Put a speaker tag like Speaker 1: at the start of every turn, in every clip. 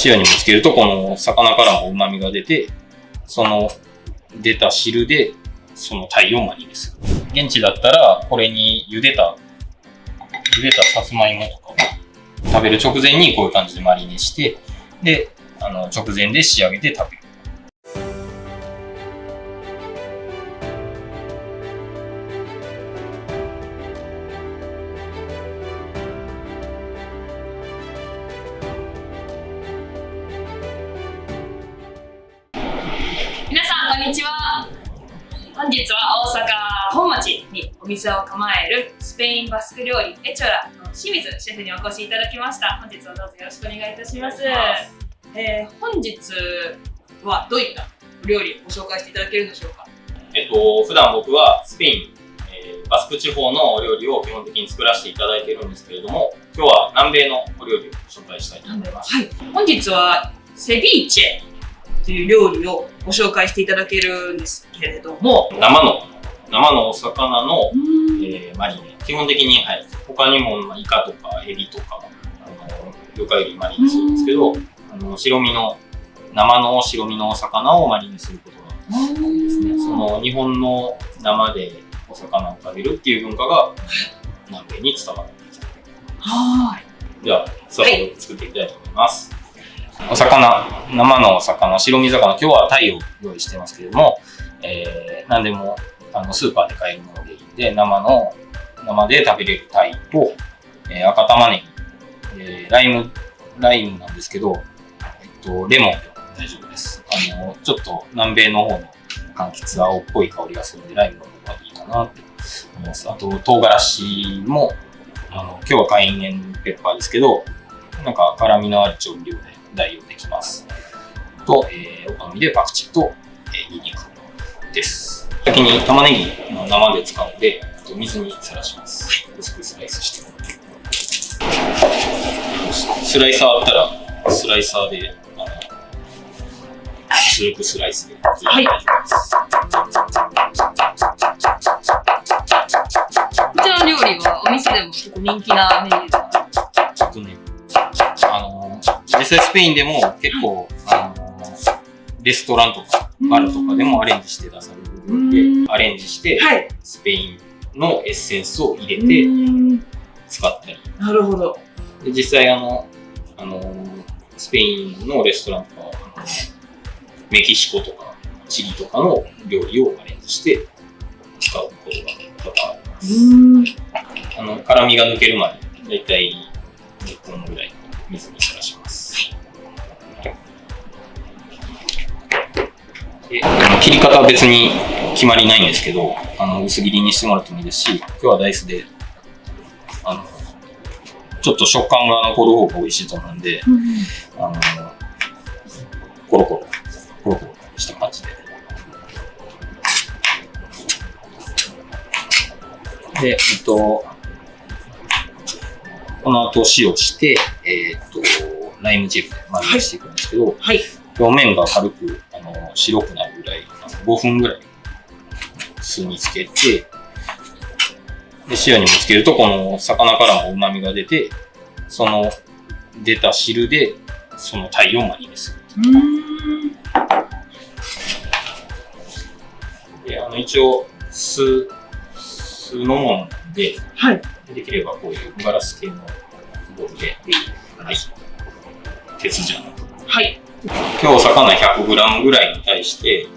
Speaker 1: 塩にぶつけると、この魚からも旨味が出て、その出た汁で、その鯛をマリネする。現地だったら、これに茹でたさつまいもとかを食べる直前にこういう感じでマリネして、で、直前で仕上げて食べる。
Speaker 2: 皆さんこんにちは。本日は大阪本町にお店を構えるスペインバスク料理エチョラの清水シェフにお越しいただきました。本日はどうぞよろしくお願いいたします。本日はどういったお料理をご紹介していただけるんでしょうか。
Speaker 1: 普段僕はスペイン、バスク地方のお料理を基本的に作らせていただいているんですけれども、今日は南米のお料理を紹介したいと思います。
Speaker 2: はい、本日はセビーチェという料理をご紹介していただけるんですけれども、
Speaker 1: 生のお魚の、マリネ、基本的に、他にもイカとかエビとか魚介類マリネするんですけど、生の白身のお魚をマリネすることが多いですね。その日本の生でお魚を食べるっていう文化が南米に伝わってきた。では早速作っていきたいと思います。生のお魚、白身魚、今日は鯛を用意してますけれども、何でもスーパーで買えるものでいいんで、生で食べれる鯛と、赤玉ねぎ、ライムなんですけど、レモンで大丈夫です。ちょっと南米の方の柑橘青っぽい香りがするんで、ライムの方がいいかなって思います。あと唐辛子も今日はカイエンペッパーですけど、なんか辛みのある調味料で代用できます。と、お好みでパクチーと、ニンニクです。先に玉ねぎの生で使うので、水にさらします。薄くスライスして。スライサーあったら、スライサーで、薄くスライスで大丈夫です。
Speaker 2: こちらの料理はお店でも結構人気なメニューですか？
Speaker 1: 実際スペインでも結構、レストランとかバルとかでもアレンジして出される料理で、アレンジして、スペインのエッセンスを入れて使ったり。
Speaker 2: なるほど。
Speaker 1: で実際スペインのレストランとか、メキシコとかチリとかの料理をアレンジして使うことが多々あります。辛みが抜けるまでだいたい10分ぐらい水にさらします。で切り方は別に決まりないんですけど、薄切りにしてもらってもいいですし、今日はダイスでちょっと食感が残る方が美味しいと思うんで、コロコロした感じで。で、この後塩して、ライムジェルでマリネしていくんですけど、表面が軽く白くなるぐらい、5分ぐらい酢につけて、で塩にぶつけると、この魚からも旨味が出て、その出た汁でその鯛をマリネする。で一応酢のもので、できればこういうガラス系のボウルで、鉄じゃなくて、今日お魚 100g ぐらいに対して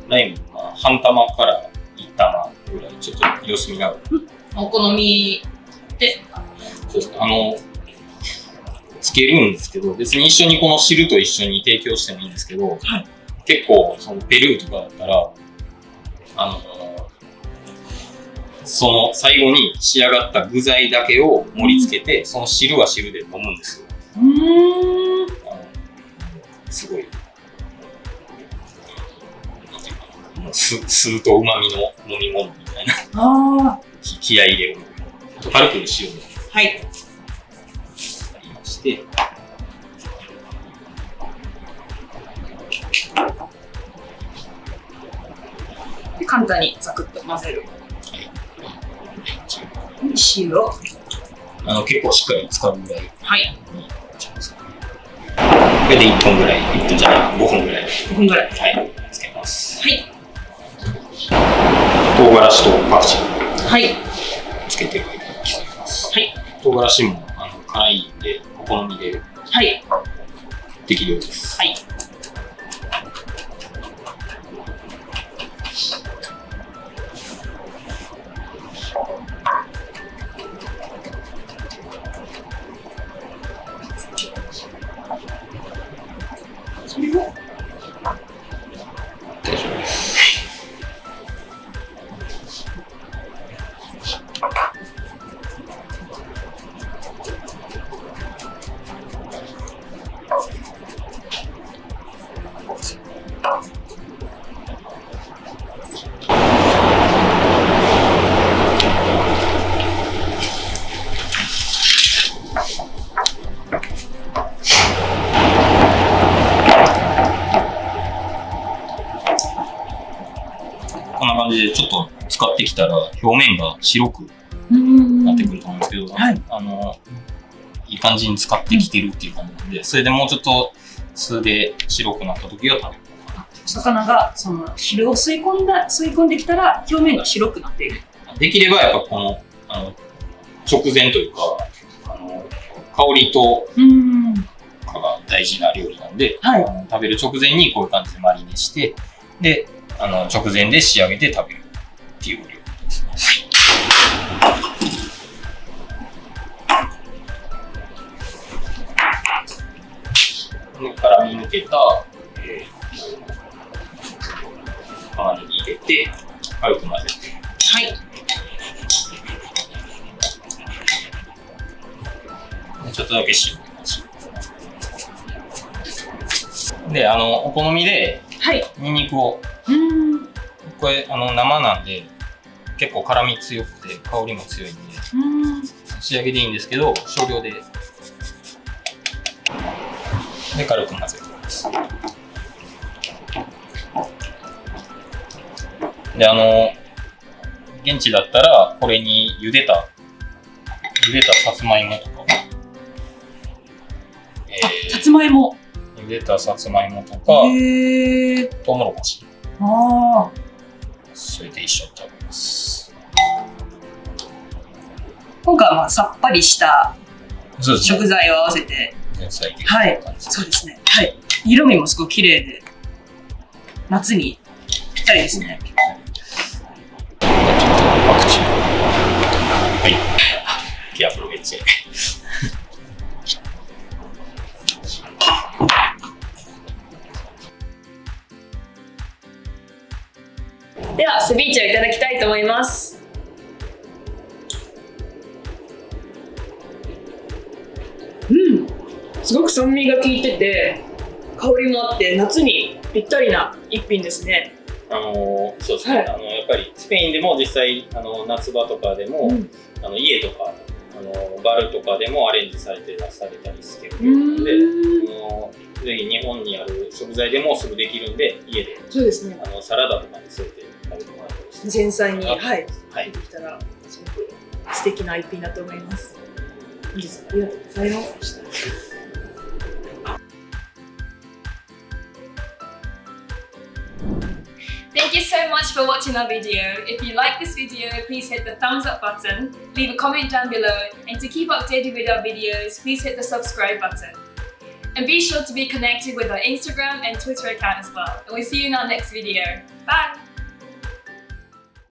Speaker 1: ライム半玉から1玉ぐらいちょっと様子見ながら、
Speaker 2: お好みで
Speaker 1: そうですね、つけるんですけど、別に一緒にこの汁と一緒に提供してもいいんですけど、結構そのペルーとかだったらその最後に仕上がった具材だけを盛り付けて、その汁は汁で飲むんですよ。すごい酢と旨味の飲み物みたいな気合い入れるの軽く塩でありまして、
Speaker 2: で簡単にザクッと混ぜる。塩。
Speaker 1: 結構しっかり使うぐらい。
Speaker 2: はい。
Speaker 1: でれで1分ぐらい、1分じゃない、5分ぐらい。
Speaker 2: 5分ぐらい。
Speaker 1: はい、つけます。
Speaker 2: はい。
Speaker 1: 唐辛子とパクチー。
Speaker 2: はい。
Speaker 1: つけておきます。
Speaker 2: はい。
Speaker 1: 唐辛子も辛いんで、お好みで。
Speaker 2: はい。
Speaker 1: 適量です。
Speaker 2: はい。それを
Speaker 1: 大丈夫です。こんな感じでちょっと使ってきたら表面が白くなってくると思うんですけど、
Speaker 2: はい、
Speaker 1: いい感じに使ってきてるっていう感じなんで、それでもうちょっと酢で白くなった時は食べる。
Speaker 2: お魚がその汁を吸い込んできたら表面が白くなっている。
Speaker 1: できればやっぱこの直前というか香りとかが大事な料理なんで、
Speaker 2: はい、
Speaker 1: 食べる直前にこういう感じでマリネしてで直前で仕上げて食べるっていう料理ですね。でからみ抜けた、玉ねぎ入れて軽く混ぜて、
Speaker 2: はい、
Speaker 1: ちょっとだけ塩入れましょう。でお好みでニンニクを、これ生なんで結構辛み強くて香りも強いんで仕上げでいいんですけど少量で軽く混ぜます。で現地だったらこれに茹でたさつまいもとかも、
Speaker 2: さつまいも
Speaker 1: 茹でたさつまいもとかトウモロコシそれで一緒に食べます。
Speaker 2: 今回はさっぱりした食材を合わせて、
Speaker 1: 前菜的
Speaker 2: はい、
Speaker 1: な感じで、
Speaker 2: そうですね。はい、色味もすごく綺麗で夏にぴったりですね。
Speaker 1: パクチー、はい、キアプロベッチェ。
Speaker 2: ではセビーチェをいただきたいと思います。すごく酸味が効いてて香りもあって夏にぴったりな一品ですね。
Speaker 1: そうですね、やっぱりスペインでも実際夏場とかでも、家とかバルとかでもアレンジされて出されたりしてるので、ぜひ日本にある食材でもすぐできるんで家で
Speaker 2: そうですね、
Speaker 1: サラダとかに添えて食べてもらったりして
Speaker 2: 前菜に
Speaker 1: はい
Speaker 2: できたらすごく素敵な一品だと思います。本日ありがとうございます。Thank you so much for watching our video. If you like this video, please hit the thumbs up button, leave a comment down below, and to keep updated with our videos, please hit the subscribe button. And be sure to be connected with our Instagram and Twitter account as well. And we'll see you in our next video. Bye!